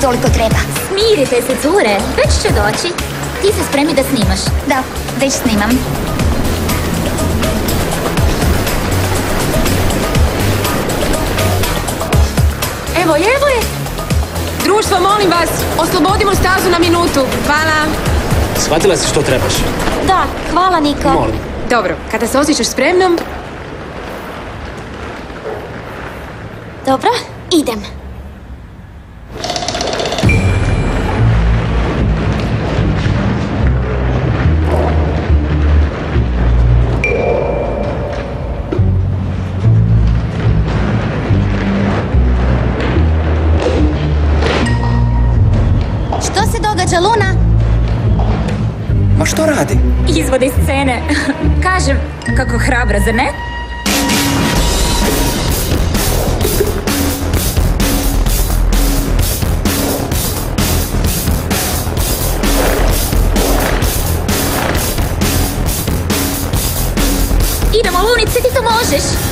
toliko treba. Smirite se, cure, već će doći. Ti se spremi da snimaš. Da, već snimam. Evo je. Društvo, molim vas, oslobodimo stazu na minutu. Hvala. Shvatila si što trebaš? Da, hvala Niko. Molim. Dobro, kada se osjećaš spremnom... Dobro, idem. Što se događa, Luna? Ma što radi? Izvodi scene. Kažem, kako hrabra, zar ne? Idemo, Lunice, ti to možeš!